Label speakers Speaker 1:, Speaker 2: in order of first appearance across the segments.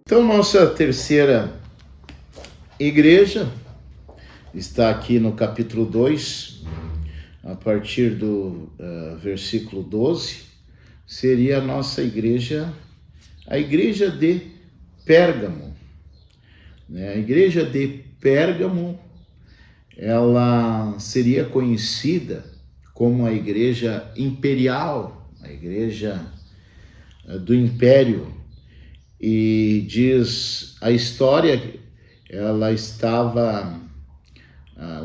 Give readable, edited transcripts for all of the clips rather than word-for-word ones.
Speaker 1: Então, nossa terceira igreja está aqui no capítulo 2, a partir do versículo 12, seria a nossa igreja, a igreja de Pérgamo. A igreja de Pérgamo, ela seria conhecida como a igreja imperial, a igreja do império. E diz a história, ela estava,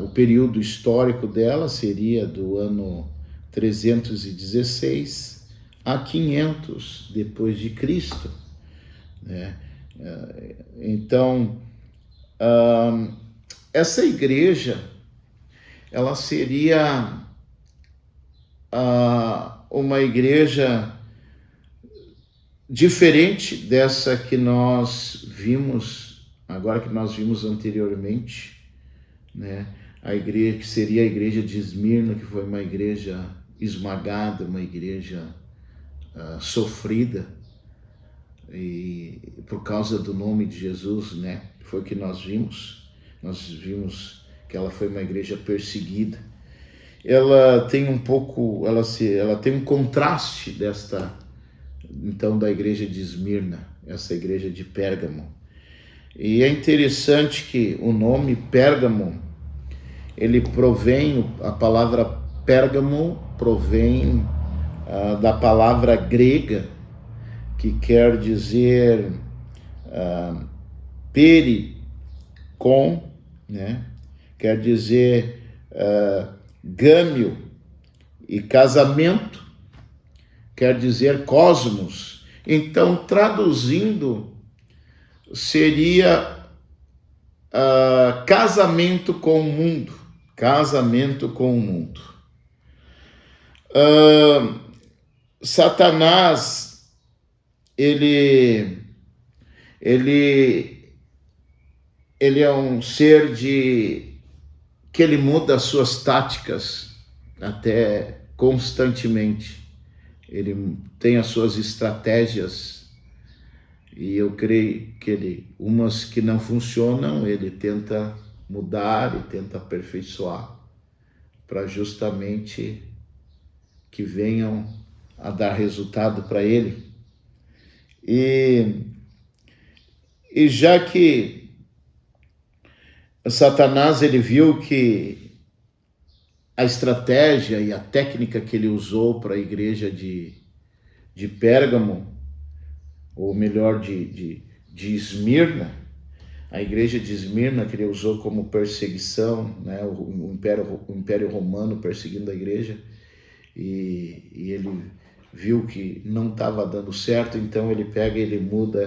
Speaker 1: o período histórico dela seria do ano 316 a 500 depois de Cristo, né? Então, essa igreja, ela seria uma igreja diferente dessa que nós vimos, agora que nós vimos anteriormente, né? A igreja que seria a igreja de Esmirna, que foi uma igreja esmagada, uma igreja sofrida, e por causa do nome de Jesus, né? Foi o que nós vimos que ela foi uma igreja perseguida. Ela tem ela tem um contraste então da igreja de Esmirna, essa igreja de Pérgamo. E é interessante que o nome Pérgamo, ele provém, a palavra Pérgamo provém da palavra grega, que quer dizer pericon, né? Quer dizer gâmeo, e casamento quer dizer cosmos. Então, traduzindo, seria casamento com o mundo. Casamento com o mundo. Satanás, ele é um ser que ele muda as suas táticas até constantemente. Ele tem as suas estratégias, e eu creio que umas que não funcionam, ele tenta mudar e tenta aperfeiçoar, para justamente que venham a dar resultado para ele. E já que Satanás, ele viu que a estratégia e a técnica que ele usou para a igreja de Pérgamo, ou melhor, de Esmirna, a igreja de Esmirna, que ele usou como perseguição, né? O Império Romano perseguindo a igreja, e ele viu que não estava dando certo, então ele pega e ele muda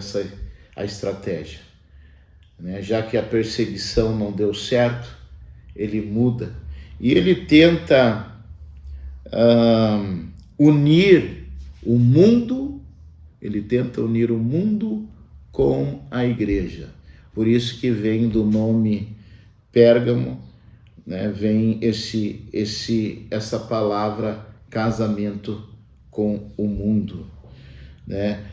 Speaker 1: a estratégia, né? Já que a perseguição não deu certo, ele muda. E ele tenta unir o mundo, com a igreja. Por isso que vem do nome Pérgamo, né? Vem essa palavra casamento com o mundo, né?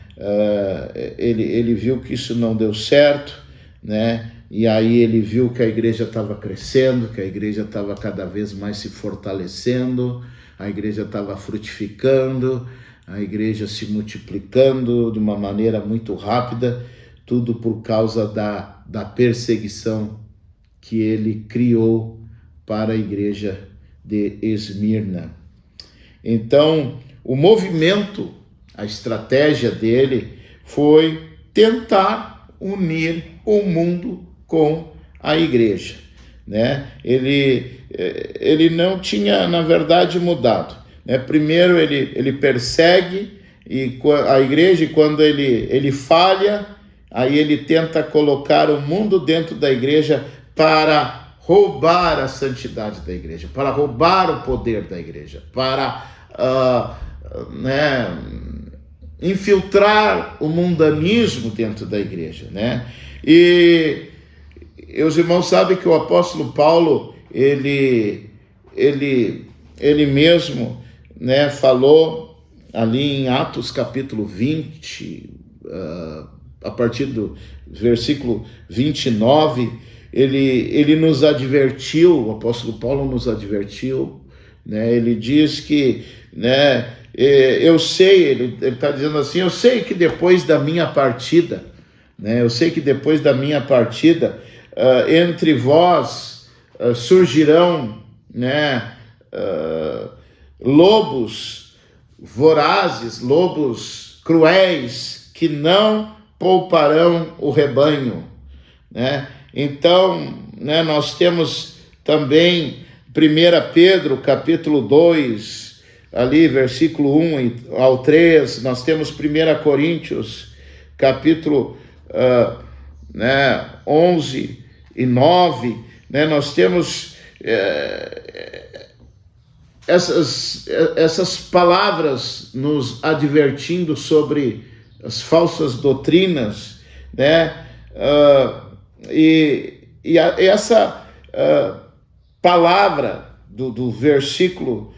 Speaker 1: Ele viu que isso não deu certo, né? E aí ele viu que a igreja estava crescendo, que a igreja estava cada vez mais se fortalecendo, a igreja estava frutificando, a igreja se multiplicando de uma maneira muito rápida, tudo por causa da perseguição que ele criou para a igreja de Esmirna. Então, o movimento, a estratégia dele foi tentar unir o mundo com a igreja, né? Ele não tinha, na verdade, mudado, né? Primeiro ele persegue a igreja, e quando ele falha, aí ele tenta colocar o mundo dentro da igreja para roubar a santidade da igreja, para roubar o poder da igreja, para infiltrar o mundanismo dentro da igreja, né? E os irmãos sabem que o apóstolo Paulo, ele mesmo, né, falou ali em Atos capítulo 20, a partir do versículo 29, ele nos advertiu, o apóstolo Paulo nos advertiu, né? Ele diz que, né, eu sei, ele está dizendo assim, eu sei que depois da minha partida, né, eu sei que depois da minha partida, entre vós surgirão, né, lobos vorazes, lobos cruéis, que não pouparão o rebanho, né? Então, né, nós temos também 1 Pedro, capítulo 2, ali, versículo 1 ao 3, nós temos 1 Coríntios, capítulo 11 e 9, né, nós temos essas palavras nos advertindo sobre as falsas doutrinas, né? Essa palavra do versículo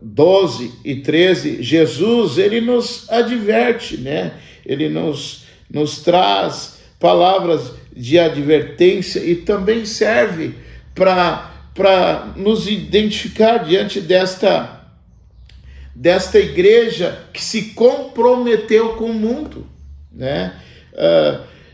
Speaker 1: 12 e 13, Jesus, ele nos adverte, né? Ele nos traz palavras de advertência e também serve para nos identificar diante desta igreja que se comprometeu com o mundo, né?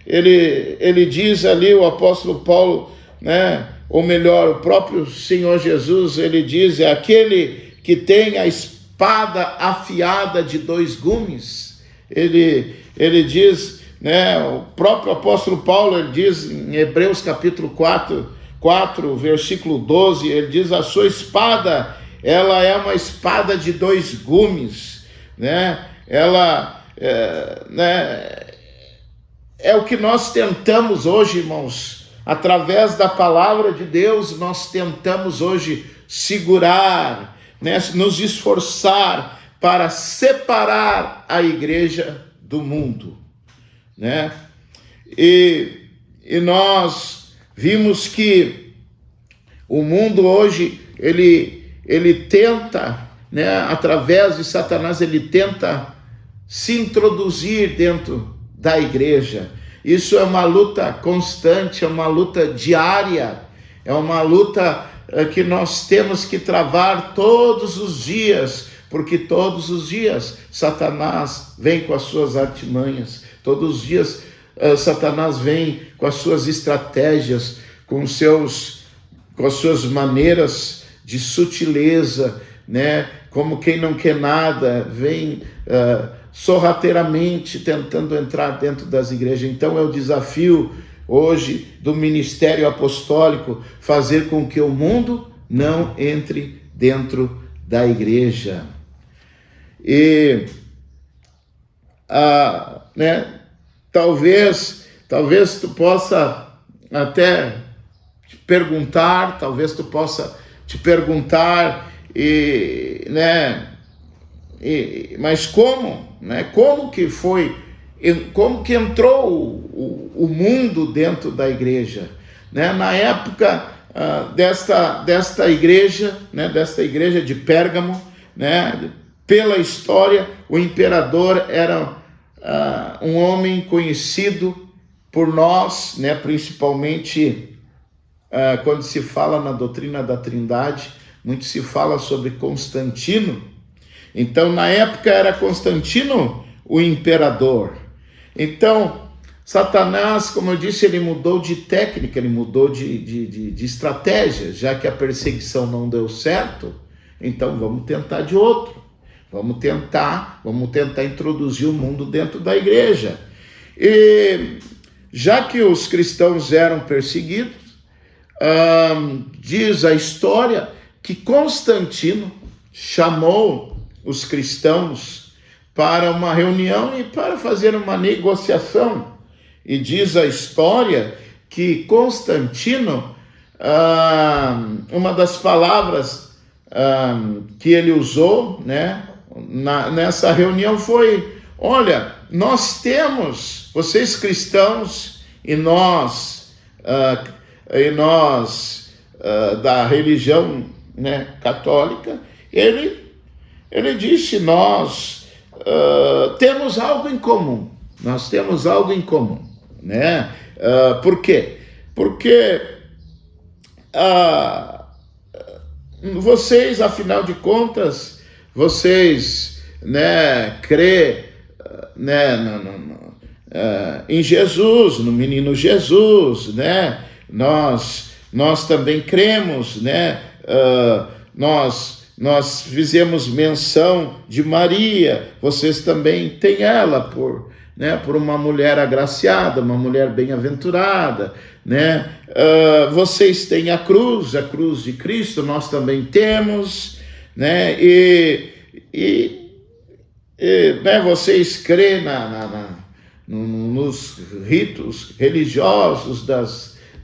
Speaker 1: Ele diz ali, o apóstolo Paulo, né? Ou melhor, o próprio Senhor Jesus, ele diz, é aquele que tem a espada afiada de 2 gumes. Ele diz, né? O próprio apóstolo Paulo, ele diz em Hebreus capítulo 4, versículo 12, ele diz, a sua espada, ela é uma espada de 2 gumes, né? Ela é o que nós tentamos hoje, irmãos, através da palavra de Deus, nós tentamos hoje segurar, né? Nos esforçar para separar a igreja do mundo, né? E nós vimos que o mundo hoje, ele tenta, né, através de Satanás, ele tenta se introduzir dentro da igreja. Isso é uma luta constante, é uma luta diária, é uma luta que nós temos que travar todos os dias, porque todos os dias Satanás vem com as suas artimanhas, todos os dias Satanás vem com as suas estratégias, com as suas maneiras de sutileza, né? Como quem não quer nada, vem sorrateiramente tentando entrar dentro das igrejas. Então é o desafio hoje do ministério apostólico fazer com que o mundo não entre dentro da igreja. E né, talvez tu possa até te perguntar, mas como, né? Como que entrou o mundo dentro da igreja, né? Na época desta igreja, né? Desta igreja de Pérgamo, né? Pela história, o imperador era um homem conhecido por nós, né? Principalmente quando se fala na doutrina da Trindade, muito se fala sobre Constantino. Então, na época, era Constantino o imperador. Então, Satanás, como eu disse, ele mudou de técnica, ele mudou de estratégia. Já que a perseguição não deu certo, então vamos tentar de outro. Vamos tentar introduzir o mundo dentro da igreja. E já que os cristãos eram perseguidos, diz a história que Constantino chamou os cristãos para uma reunião e para fazer uma negociação. E diz a história que Constantino, uma das palavras que ele usou, né, nessa reunião foi: olha, nós temos, vocês cristãos e nós da religião, né, católica, ele disse, nós temos algo em comum. Nós temos algo em comum, né? Por quê? Porque vocês, afinal de contas, vocês, né, crê, né, em Jesus, no menino Jesus, né? Nós também cremos, né? Nós fizemos menção de Maria, vocês também têm ela por uma mulher agraciada, uma mulher bem-aventurada, né? Vocês têm a cruz de Cristo, nós também temos, né? Né, vocês crêem nos ritos religiosos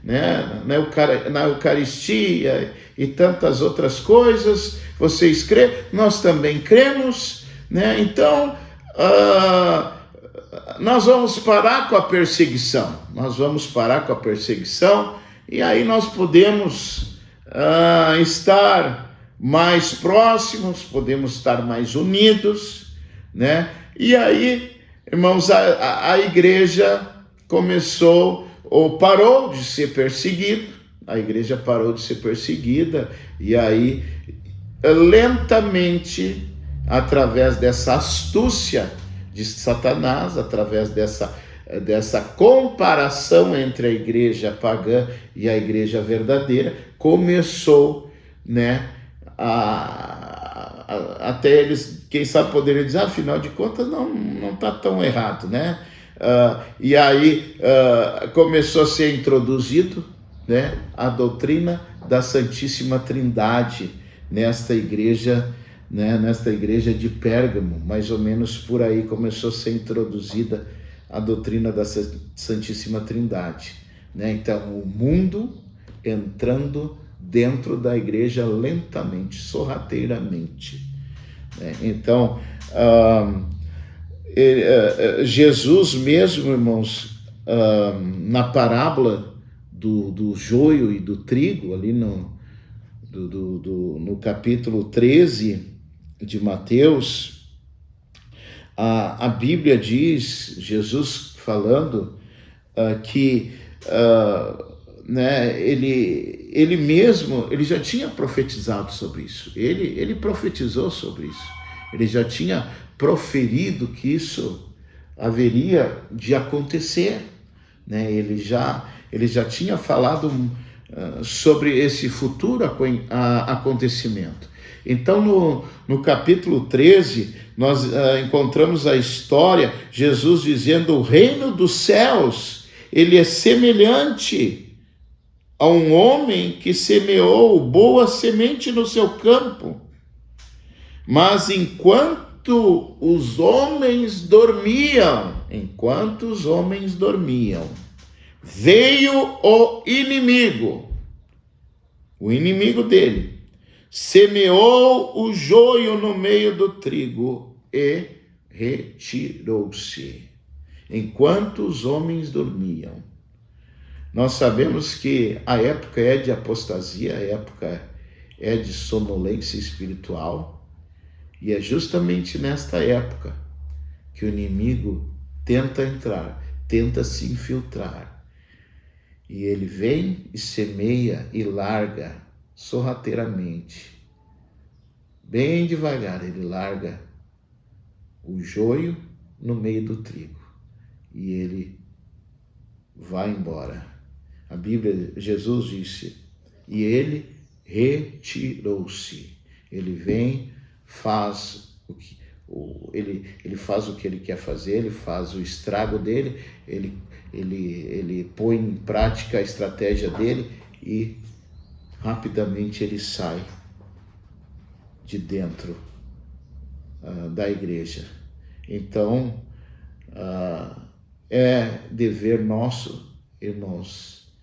Speaker 1: né, na Eucaristia e tantas outras coisas, vocês creem, nós também cremos, né? Então, nós vamos parar com a perseguição, e aí nós podemos estar mais próximos, podemos estar mais unidos, né? E aí, irmãos, a igreja começou, ou parou de ser perseguida, e aí, lentamente, através dessa astúcia de Satanás, através dessa comparação entre a igreja pagã e a igreja verdadeira, começou, né, até eles, quem sabe, poderiam dizer, afinal de contas, não está tão errado, né? E aí começou a ser introduzido, né, a doutrina da Santíssima Trindade nesta igreja, né, de Pérgamo, mais ou menos por aí começou a ser introduzida a doutrina da Santíssima Trindade, né? Então, o mundo entrando dentro da igreja lentamente, sorrateiramente, né? Então, Jesus mesmo, irmãos, na parábola do joio e do trigo, ali no capítulo 13 de Mateus, a Bíblia diz, Jesus falando, que né, ele mesmo, ele já tinha profetizado sobre isso, ele profetizou sobre isso, ele já tinha proferido que isso haveria de acontecer, né? Ele já tinha falado sobre esse futuro acontecimento. Então, no capítulo 13, nós encontramos a história, Jesus dizendo: o reino dos céus, ele é semelhante a um homem que semeou boa semente no seu campo. Mas enquanto os homens dormiam, veio o inimigo dele, semeou o joio no meio do trigo e retirou-se. Enquanto os homens dormiam. Nós sabemos que a época é de apostasia, a época é de sonolência espiritual, e é justamente nesta época que o inimigo tenta entrar, tenta se infiltrar. E ele vem e semeia e larga sorrateiramente. Bem devagar ele larga o joio no meio do trigo. E ele vai embora. A Bíblia, Jesus disse, e ele retirou-se. Ele vem, faz ele faz o que ele quer fazer, ele faz o estrago dele, ele põe em prática a estratégia dele e rapidamente ele sai de dentro da igreja. Então, é dever nosso, irmãos,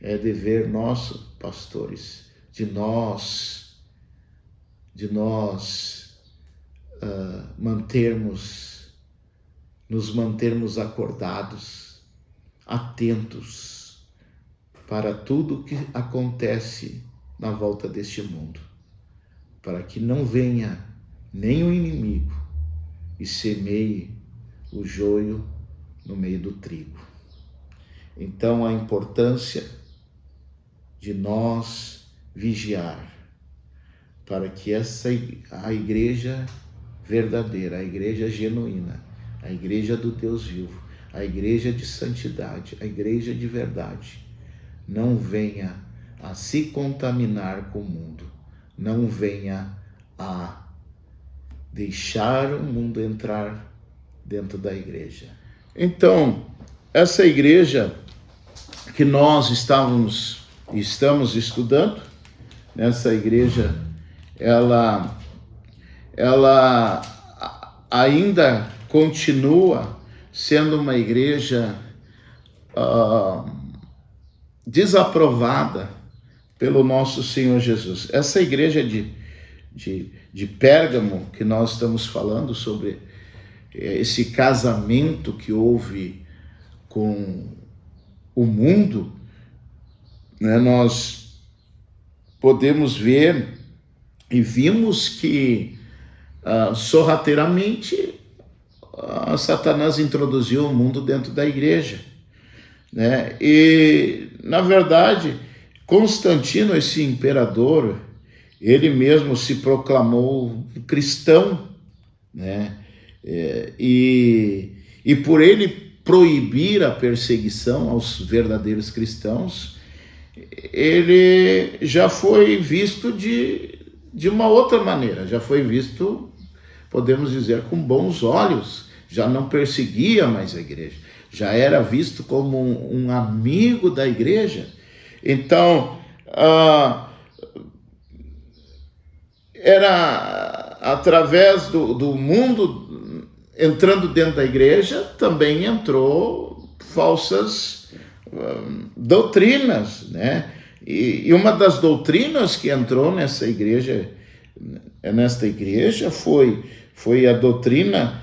Speaker 1: é dever nosso, pastores, de nós nos mantermos acordados, atentos para tudo que acontece na volta deste mundo, para que não venha nem o inimigo e semeie o joio no meio do trigo. Então, a importância de nós vigiar para que a igreja verdadeira, a igreja genuína, a igreja do Deus vivo, a igreja de santidade, a igreja de verdade, não venha a se contaminar com o mundo, não venha a deixar o mundo entrar dentro da igreja. Então, essa igreja que nós estamos estudando, nessa igreja, ela ainda continua sendo uma igreja desaprovada pelo nosso Senhor Jesus. Essa igreja de Pérgamo, que nós estamos falando sobre esse casamento que houve com o mundo, né, nós podemos ver e vimos que sorrateiramente Satanás introduziu o mundo dentro da igreja, né? E, na verdade, Constantino, esse imperador, ele mesmo se proclamou cristão, né? E por ele proibir a perseguição aos verdadeiros cristãos, ele já foi visto de uma outra maneira, já foi visto, podemos dizer, com bons olhos, já não perseguia mais a igreja, já era visto como um amigo da igreja. Então, era através do mundo entrando dentro da igreja, também entrou falsas doutrinas, né? E uma das doutrinas que entrou nesta igreja foi a doutrina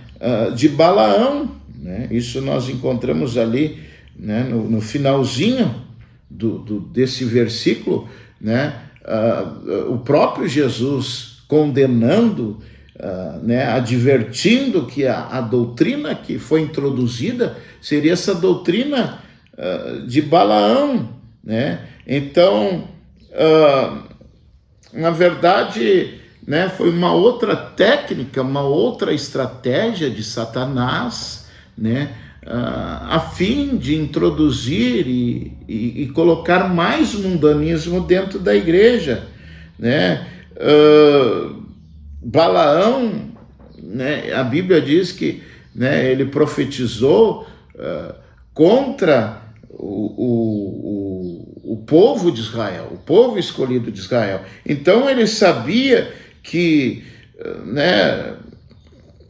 Speaker 1: de Balaão, né? Isso nós encontramos ali, né, no finalzinho desse versículo, né? O próprio Jesus condenando, né, advertindo que a doutrina que foi introduzida seria essa doutrina de Balaão, né? Então, na verdade, né, foi uma outra técnica, uma outra estratégia de Satanás, né, a fim de introduzir e colocar mais mundanismo dentro da igreja, né? Balaão, né, a Bíblia diz que, né, ele profetizou contra o povo de Israel, o povo escolhido de Israel. Então ele sabia que, né,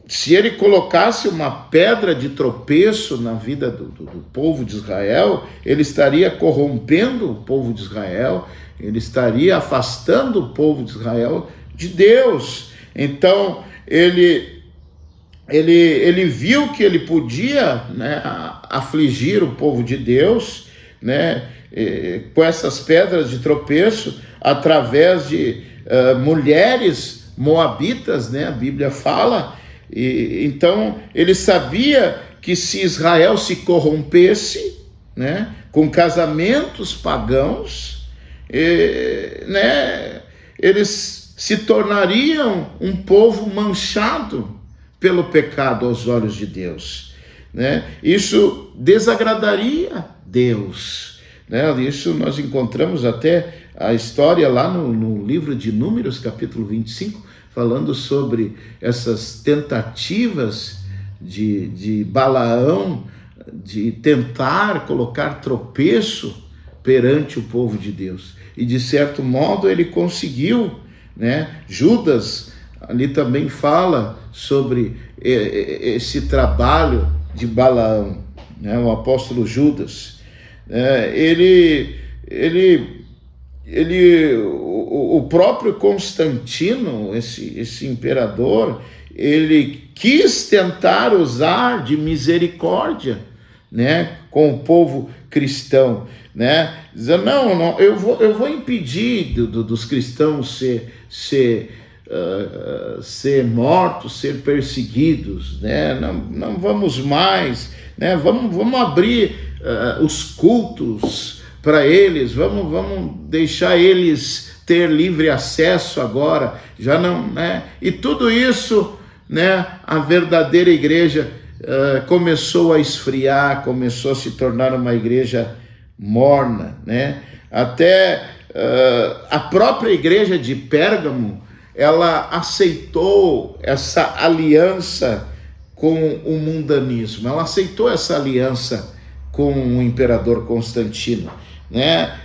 Speaker 1: se ele colocasse uma pedra de tropeço na vida do povo de Israel, ele estaria corrompendo o povo de Israel, ele estaria afastando o povo de Israel de Deus. Então ele viu que ele podia, né, afligir o povo de Deus, né, com essas pedras de tropeço, através de mulheres moabitas, né, a Bíblia fala. Então ele sabia que se Israel se corrompesse, né, com casamentos pagãos, né, eles se tornariam um povo manchado pelo pecado aos olhos de Deus, né? Isso desagradaria Deus, né? Isso nós encontramos até a história lá no livro de Números, capítulo 25, falando sobre essas tentativas de Balaão de tentar colocar tropeço perante o povo de Deus. E de certo modo ele conseguiu, né? Judas ali também fala sobre esse trabalho de Balaão, né? O apóstolo Judas, o próprio Constantino, esse imperador, ele quis tentar usar de misericórdia, né, com o povo cristão, né, dizendo, não, eu vou impedir dos cristãos ser mortos, ser perseguidos, né, não vamos mais, né? Vamos abrir os cultos para eles, vamos deixar eles ter livre acesso agora, já não, né? E tudo isso, né? A verdadeira igreja começou a esfriar, começou a se tornar uma igreja morna, né? Até a própria igreja de Pérgamo, ela aceitou essa aliança com o mundanismo, ela aceitou essa aliança com o imperador Constantino, né?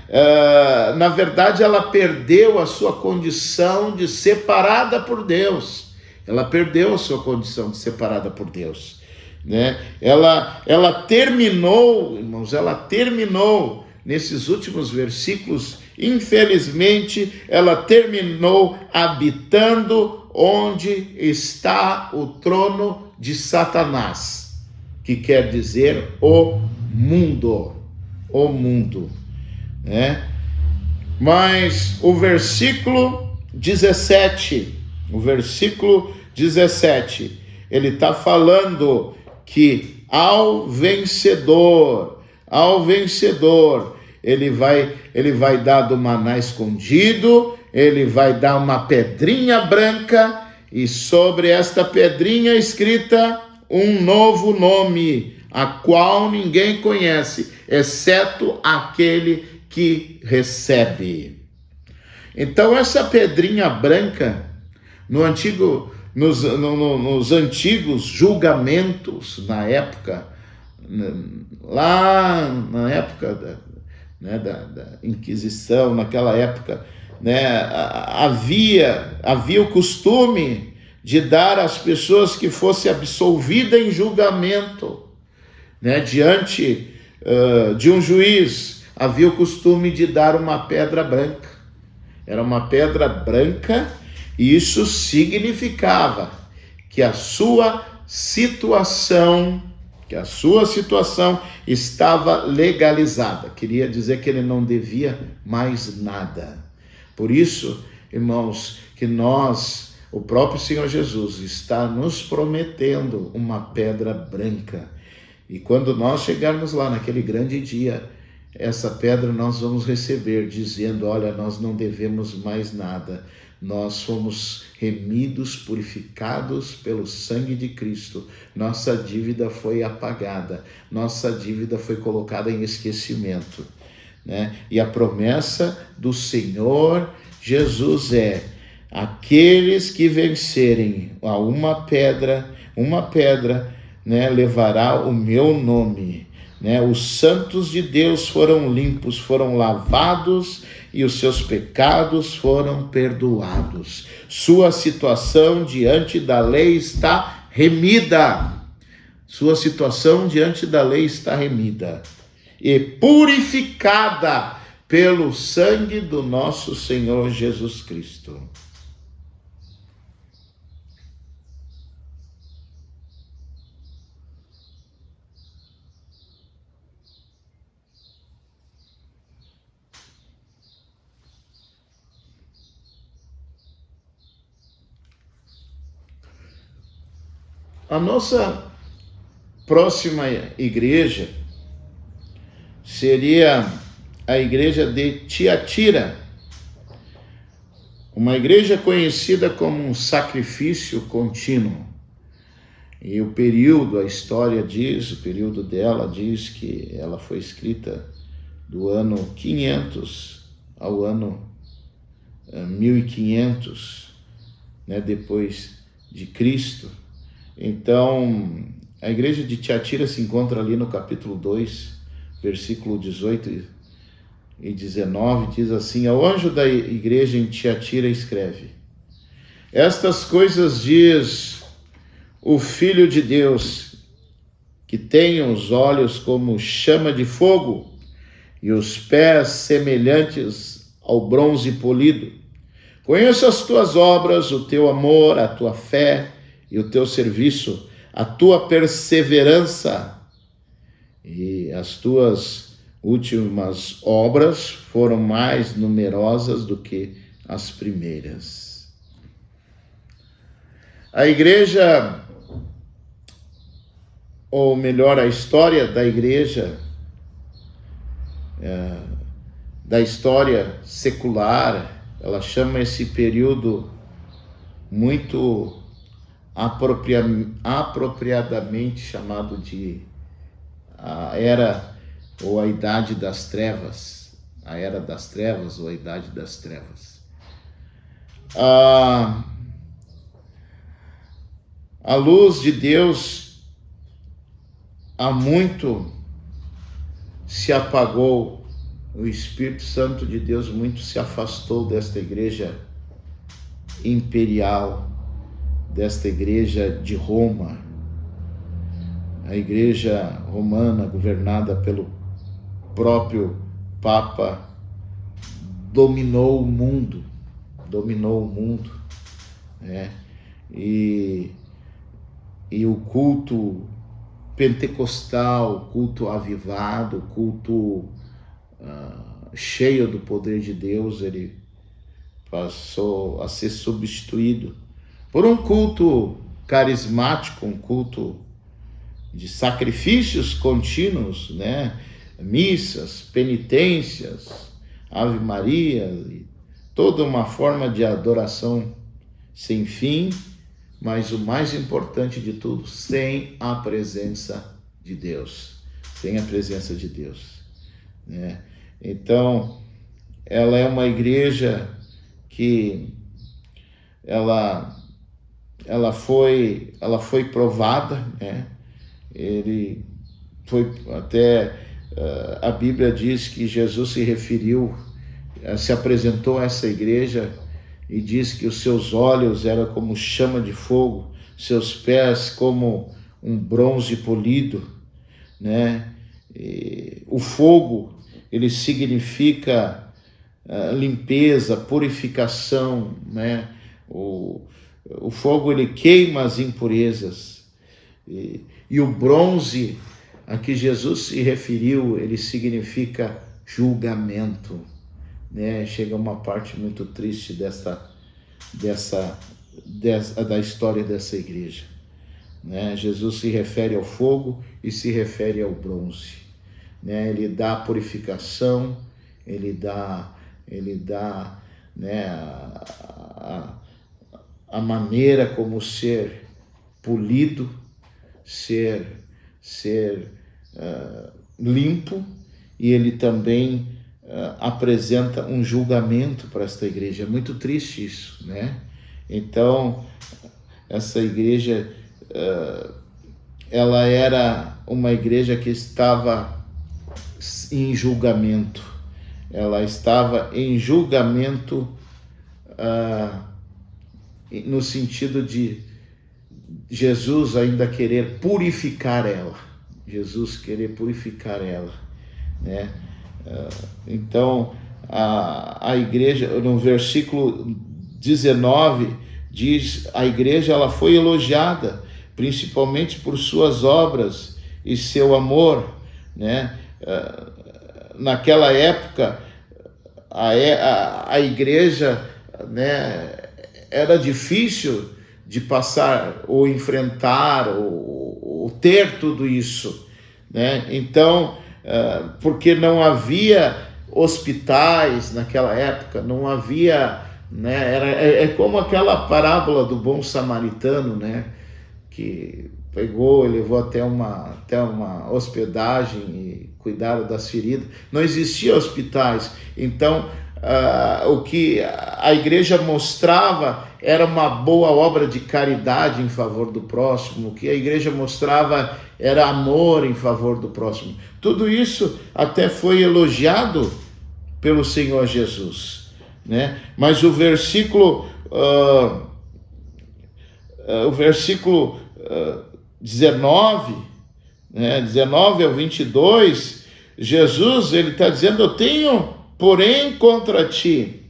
Speaker 1: Na verdade, ela perdeu a sua condição de separada por Deus, ela perdeu a sua condição de separada por Deus, né? Ela terminou, irmãos, ela terminou nesses últimos versículos, infelizmente, ela terminou habitando onde está o trono de Satanás, que quer dizer o mundo, né? Mas o versículo 17, ele está falando que ao vencedor, ele vai dar do maná escondido, ele vai dar uma pedrinha branca, e sobre esta pedrinha escrita um novo nome, a qual ninguém conhece, exceto aquele que recebe. Então essa pedrinha branca, nos antigos julgamentos, na época, lá na época da Inquisição, naquela época, né, havia o costume de dar às pessoas que fosse absolvida em julgamento, né, diante de um juiz, havia o costume de dar uma pedra branca. Era uma pedra branca, e isso significava que a sua situação estava legalizada. Queria dizer que ele não devia mais nada. Por isso, irmãos, que o próprio Senhor Jesus está nos prometendo uma pedra branca. E quando nós chegarmos lá naquele grande dia, essa pedra nós vamos receber, dizendo: olha, nós não devemos mais nada. Nós fomos remidos, purificados pelo sangue de Cristo. Nossa dívida foi apagada. Nossa dívida foi colocada em esquecimento, né? E a promessa do Senhor Jesus é: aqueles que vencerem a uma pedra, né, levará o meu nome, né? Os santos de Deus foram limpos, foram lavados, e os seus pecados foram perdoados. Sua situação diante da lei está remida. E purificada pelo sangue do nosso Senhor Jesus Cristo. A nossa próxima igreja seria a igreja de Tiatira, uma igreja conhecida como um sacrifício contínuo. E o período dela diz que ela foi escrita do ano 500 ao ano 1500, né, depois de Cristo. Então, a igreja de Tiatira se encontra ali no capítulo 2, versículo 18 e 19, diz assim: ao anjo da igreja em Tiatira escreve: estas coisas diz o Filho de Deus, que tem os olhos como chama de fogo e os pés semelhantes ao bronze polido. Conheço as tuas obras, o teu amor, a tua fé e o teu serviço, a tua perseverança, e as tuas últimas obras foram mais numerosas do que as primeiras. A igreja ou melhor, a história da igreja, da história secular, ela chama esse período muito apropriadamente chamado de a Era ou a Idade das Trevas, a Era das Trevas ou a Idade das Trevas. A luz de Deus há muito se apagou, o Espírito Santo de Deus muito se afastou desta igreja imperial, desta igreja de Roma, a igreja romana governada pelo próprio Papa dominou o mundo, né? E o culto pentecostal, culto avivado, culto cheio do poder de Deus, ele passou a ser substituído por um culto carismático, um culto de sacrifícios contínuos, né? Missas, penitências, Ave Maria, toda uma forma de adoração sem fim, mas o mais importante de tudo, sem a presença de Deus, sem a presença de Deus, né? Então, ela é uma igreja que ela foi provada, né? Ele foi até a Bíblia diz que Jesus se apresentou a essa igreja e diz que os seus olhos eram como chama de fogo, seus pés como um bronze polido, né? E o fogo, ele significa limpeza, purificação, né? O fogo, ele queima as impurezas. E o bronze a que Jesus se referiu, ele significa julgamento, né? Chega uma parte muito triste da história dessa igreja, né? Jesus se refere ao fogo e se refere ao bronze, né? Ele dá a purificação, ele dá, né, a maneira como ser polido, ser limpo, e ele também apresenta um julgamento para esta igreja. É muito triste isso, né? Então, essa igreja, ela era uma igreja que estava em julgamento. Ela estava em julgamento no sentido de Jesus ainda querer purificar ela. Jesus querer purificar ela, né? Então, a igreja, no versículo 19, diz, a igreja ela foi elogiada, principalmente por suas obras e seu amor, né? Naquela época, a igreja, né, era difícil de passar ou enfrentar ou ter tudo isso, né? Então, porque não havia hospitais naquela época, não havia, né? É como aquela parábola do bom samaritano, né? Que pegou e levou até uma hospedagem e cuidaram das feridas. Não existia hospitais, então o que a igreja mostrava era uma boa obra de caridade em favor do próximo, o que a igreja mostrava era amor em favor do próximo. Tudo isso até foi elogiado pelo Senhor Jesus, né? Mas o versículo 19, né, 19 ao 22, Jesus, ele está dizendo, eu tenho porém contra ti,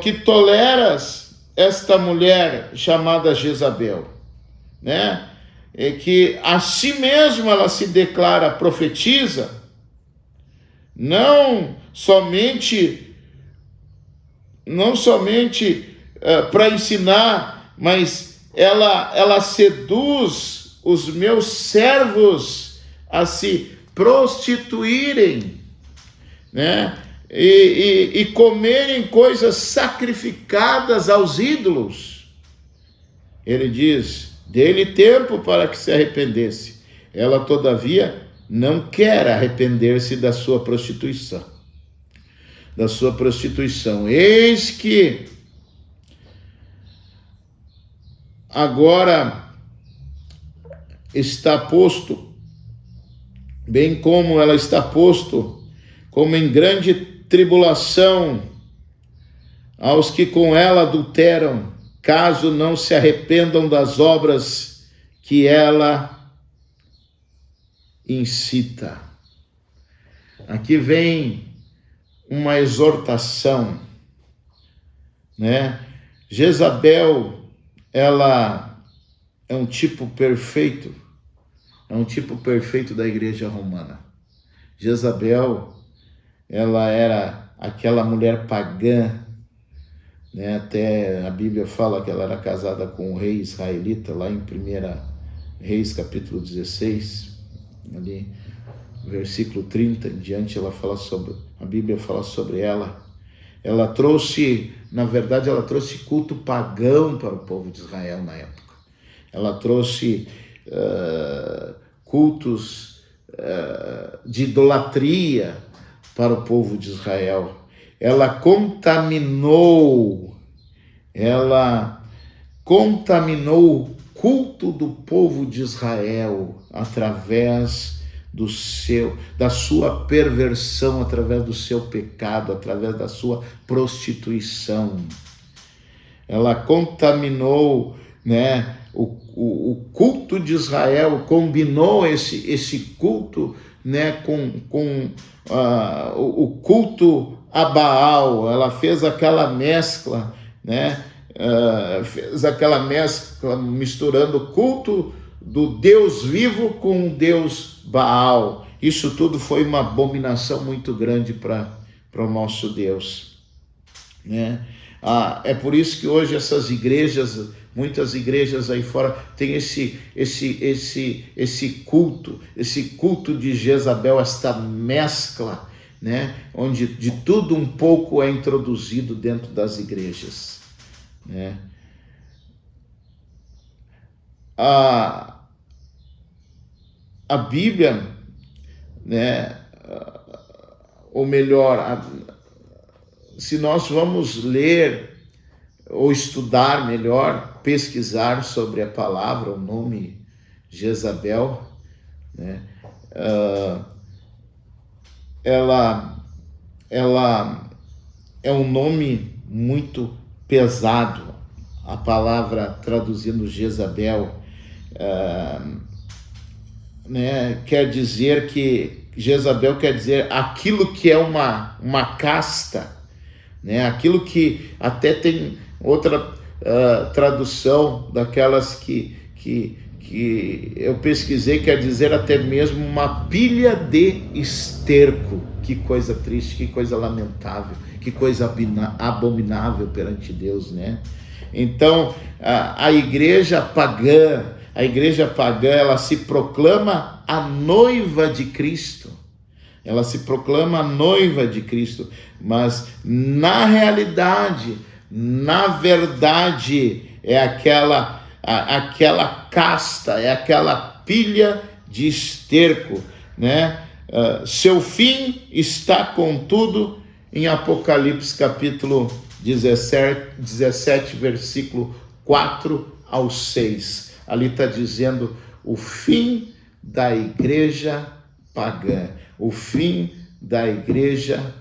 Speaker 1: que toleras esta mulher chamada Jezabel, né? E que a si mesma ela se declara profetiza, não somente para ensinar, mas ela seduz os meus servos a se prostituírem, né? E comerem coisas sacrificadas aos ídolos. Ele diz: dê-lhe tempo para que se arrependesse. Ela, todavia, não quer arrepender-se da sua prostituição. Eis que agora está posto, bem como ela está posto, como em grande tribulação aos que com ela adulteram, caso não se arrependam das obras que ela incita. Aqui vem uma exortação, né? Jezabel, ela é um tipo perfeito, da igreja romana. Jezabel, ela era aquela mulher pagã, né? Até a Bíblia fala que ela era casada com um rei israelita, lá em 1 Reis, capítulo 16, ali, versículo 30 em diante, a Bíblia fala sobre ela. Ela trouxe, na verdade, culto pagão para o povo de Israel na época. Ela trouxe cultos de idolatria para o povo de Israel. Ela contaminou o culto do povo de Israel através da sua perversão, através do seu pecado, através da sua prostituição. Ela contaminou, né, o culto de Israel, combinou esse culto, né, com o culto a Baal. Ela fez aquela mescla, né, misturando o culto do Deus vivo com o Deus Baal. Isso tudo foi uma abominação muito grande para o nosso Deus, né? É por isso que hoje muitas igrejas aí fora têm esse culto de Jezabel, esta mescla, né? Onde de tudo um pouco é introduzido dentro das igrejas, né? A Bíblia, né? Ou melhor, se nós vamos ler ou estudar melhor, pesquisar sobre a palavra, o nome Jezabel, né? Ela é um nome muito pesado. A palavra traduzindo Jezabel, né, quer dizer que Jezabel quer dizer aquilo que é uma casta, né? Aquilo que até tem outra tradução daquelas que eu pesquisei, quer dizer até mesmo uma pilha de esterco. Que coisa triste, que coisa lamentável, que coisa abominável perante Deus, né? Então, a igreja pagã, ela se proclama a noiva de Cristo. Ela se proclama a noiva de Cristo, mas na realidade, na verdade, é aquela casta, é aquela pilha de esterco, né? Seu fim está, contudo, em Apocalipse capítulo 17, versículo 4 ao 6. Ali está dizendo o fim da igreja pagã, o fim da igreja